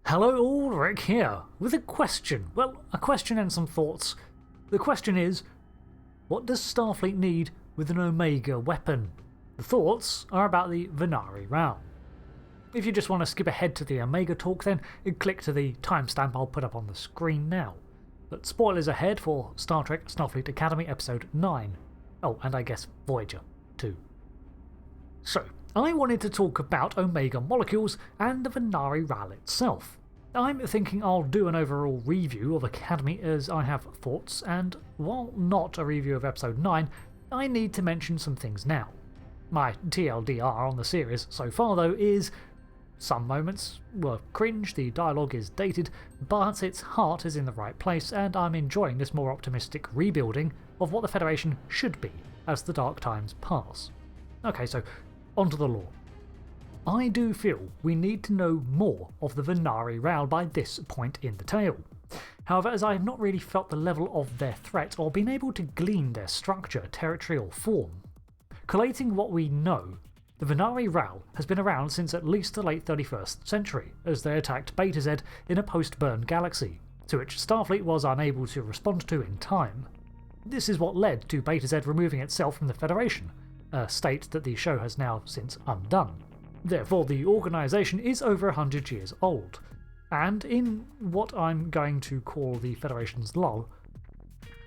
Hello all, Rick here, with a question. Well, a question and some thoughts. The question is, what does Starfleet need with an Omega weapon? The thoughts are about the Venari Ral. If you just want to skip ahead to the Omega talk, then click to the timestamp I'll put up on the screen now. But spoilers ahead for Star Trek Starfleet Academy Episode 9. Oh, and I guess Voyager too. So, I wanted to talk about Omega molecules and the Venari Ral itself. I'm thinking I'll do an overall review of Academy as I have thoughts, and while not a review of Episode 9, I need to mention some things now. My TLDR on the series so far though is, some moments were cringe, the dialogue is dated, but its heart is in the right place and I'm enjoying this more optimistic rebuilding of what the Federation should be as the dark times pass. Okay, so onto the lore. I do feel we need to know more of the Venari Ral by this point in the tale. However, as I have not really felt the level of their threat or been able to glean their structure, territory or form. Collating what we know, the Venari Ral has been around since at least the late 31st century, as they attacked Beta Z in a post-burn galaxy, to which Starfleet was unable to respond to in time. This is what led to Beta Z removing itself from the Federation, a state that the show has now since undone. Therefore, the organisation is over 100 years old, and in what I'm going to call the Federation's lull,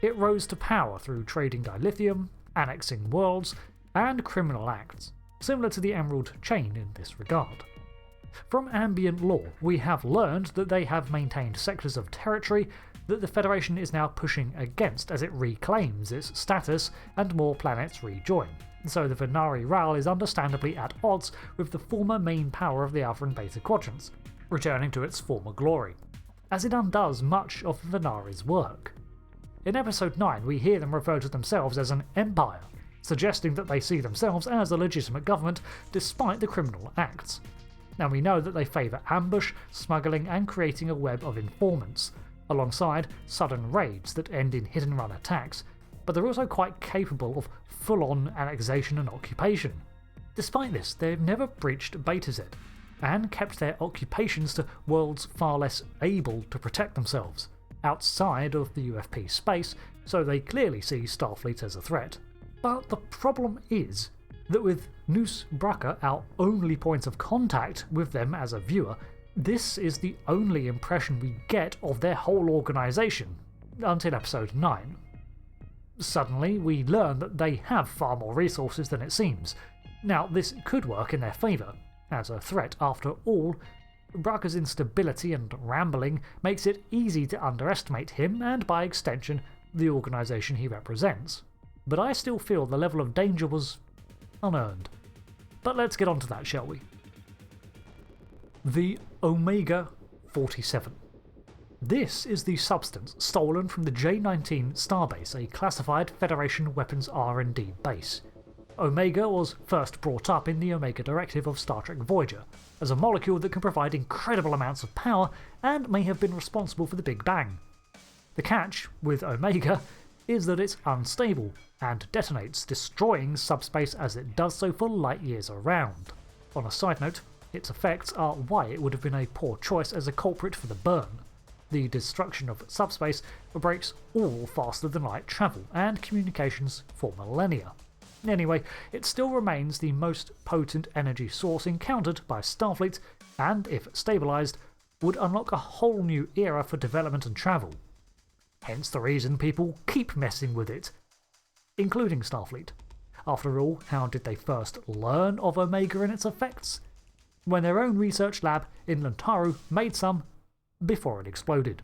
it rose to power through trading dilithium, annexing worlds, and criminal acts, similar to the Emerald Chain in this regard. From ambient lore, we have learned that they have maintained sectors of territory that the Federation is now pushing against as it reclaims its status and more planets rejoin. So the Venari Ral is understandably at odds with the former main power of the Alpha and Beta quadrants, returning to its former glory, as it undoes much of Venari's work. In Episode 9 we hear them refer to themselves as an empire, suggesting that they see themselves as a legitimate government despite the criminal acts. Now we know that they favour ambush, smuggling and creating a web of informants, alongside sudden raids that end in hit-and-run attacks, but they're also quite capable of full-on annexation and occupation. Despite this, they've never breached Beta Z, and kept their occupations to worlds far less able to protect themselves, outside of the UFP space, so they clearly see Starfleet as a threat. But the problem is that with Nous Bracca our only point of contact with them as a viewer, this is the only impression we get of their whole organisation, until Episode 9. Suddenly, we learn that they have far more resources than it seems. Now, this could work in their favour. As a threat, after all, Bracca's instability and rambling makes it easy to underestimate him and, by extension, the organisation he represents. But I still feel the level of danger was unearned. But let's get on to that, shall we? The Omega 47. This is the substance stolen from the J-19 Starbase, a classified Federation weapons R&D base. Omega was first brought up in the Omega Directive of Star Trek Voyager, as a molecule that can provide incredible amounts of power and may have been responsible for the Big Bang. The catch with Omega is that it's unstable and detonates, destroying subspace as it does so for light years around. On a side note, its effects are why it would have been a poor choice as a culprit for the burn. The destruction of subspace breaks all faster than light travel and communications for millennia. Anyway, it still remains the most potent energy source encountered by Starfleet, and if stabilised, would unlock a whole new era for development and travel. Hence the reason people keep messing with it, including Starfleet. After all, how did they first learn of Omega and its effects? When their own research lab in Lantaru made some before it exploded.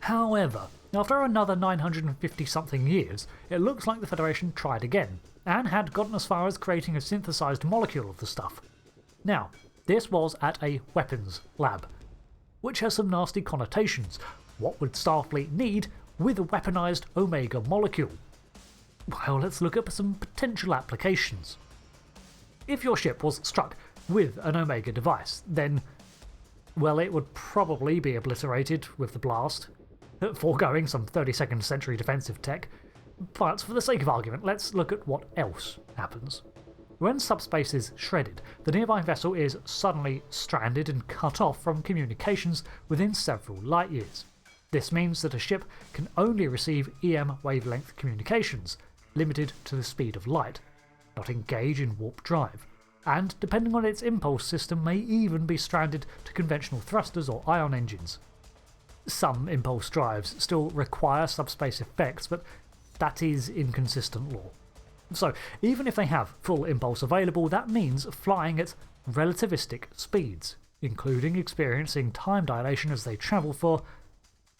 However, after another 950-something years, it looks like the Federation tried again, and had gotten as far as creating a synthesized molecule of the stuff. Now, this was at a weapons lab, which has some nasty connotations. What would Starfleet need with a weaponized Omega molecule? Well, let's look at some potential applications. If your ship was struck with an Omega device, then, well, it would probably be obliterated with the blast, foregoing some 32nd century defensive tech. But for the sake of argument, let's look at what else happens. When subspace is shredded, the nearby vessel is suddenly stranded and cut off from communications within several light years. This means that a ship can only receive EM wavelength communications, limited to the speed of light, not engage in warp drive, and, depending on its impulse system, may even be stranded to conventional thrusters or ion engines. Some impulse drives still require subspace effects, but that is inconsistent law. So, even if they have full impulse available, that means flying at relativistic speeds, including experiencing time dilation as they travel for,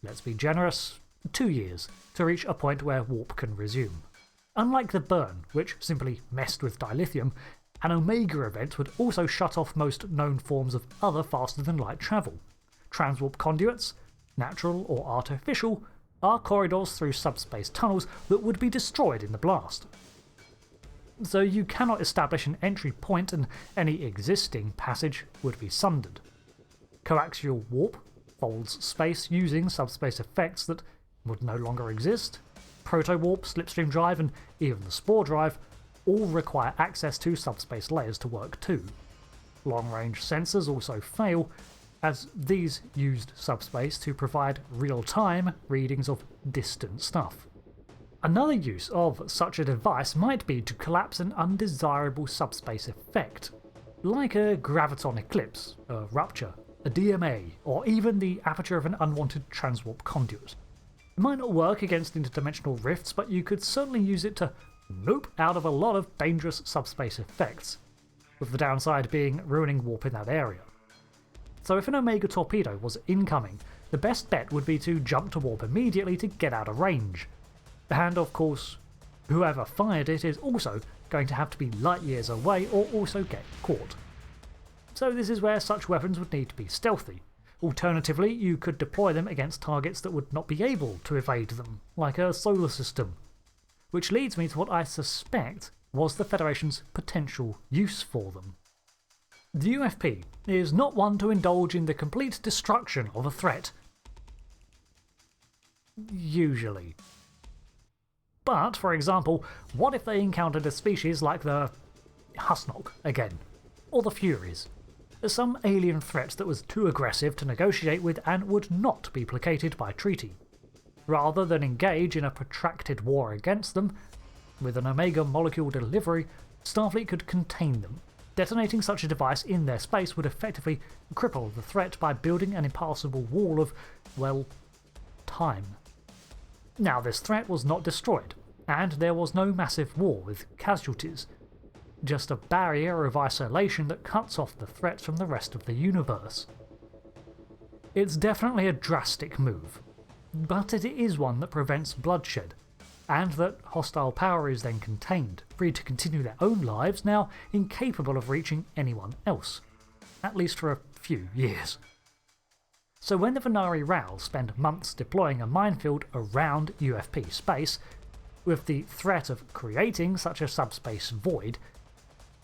let's be generous, 2 years, to reach a point where warp can resume. Unlike the burn, which simply messed with dilithium, an Omega event would also shut off most known forms of other faster-than-light travel. Transwarp conduits, natural or artificial, are corridors through subspace tunnels that would be destroyed in the blast. So you cannot establish an entry point and any existing passage would be sundered. Coaxial warp folds space using subspace effects that would no longer exist. Proto-warp, slipstream drive, and even the spore drive all require access to subspace layers to work too. Long-range sensors also fail, as these used subspace to provide real-time readings of distant stuff. Another use of such a device might be to collapse an undesirable subspace effect, like a graviton eclipse, a rupture, a DMA, or even the aperture of an unwanted transwarp conduit. It might not work against interdimensional rifts, but you could certainly use it to nope out of a lot of dangerous subspace effects, with the downside being ruining warp in that area. So if an Omega torpedo was incoming, the best bet would be to jump to warp immediately to get out of range. And of course, whoever fired it is also going to have to be light years away or also get caught. So this is where such weapons would need to be stealthy. Alternatively, you could deploy them against targets that would not be able to evade them, like a solar system. Which leads me to what I suspect was the Federation's potential use for them. The UFP is not one to indulge in the complete destruction of a threat. Usually. But, for example, what if they encountered a species like the Husnock again, or the Furies? Some alien threat that was too aggressive to negotiate with and would not be placated by treaty. Rather than engage in a protracted war against them, with an Omega molecule delivery, Starfleet could contain them. Detonating such a device in their space would effectively cripple the threat by building an impassable wall of, well, time. Now, this threat was not destroyed, and there was no massive war with casualties. Just a barrier of isolation that cuts off the threat from the rest of the universe. It's definitely a drastic move, but it is one that prevents bloodshed, and that hostile power is then contained, free to continue their own lives, now incapable of reaching anyone else, at least for a few years. So when the Venari Ral spend months deploying a minefield around UFP space, with the threat of creating such a subspace void,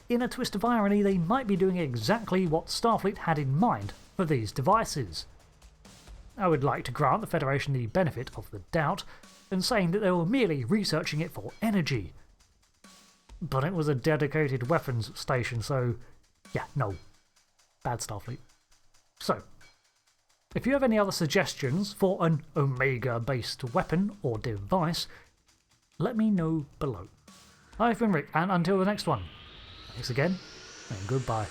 in a twist of irony they might be doing exactly what Starfleet had in mind for these devices. I would like to grant the Federation the benefit of the doubt, and saying that they were merely researching it for energy. But it was a dedicated weapons station, so yeah, no. Bad Starfleet. So, if you have any other suggestions for an Omega-based weapon or device, let me know below. I've been Rick, and until the next one, thanks again, and goodbye.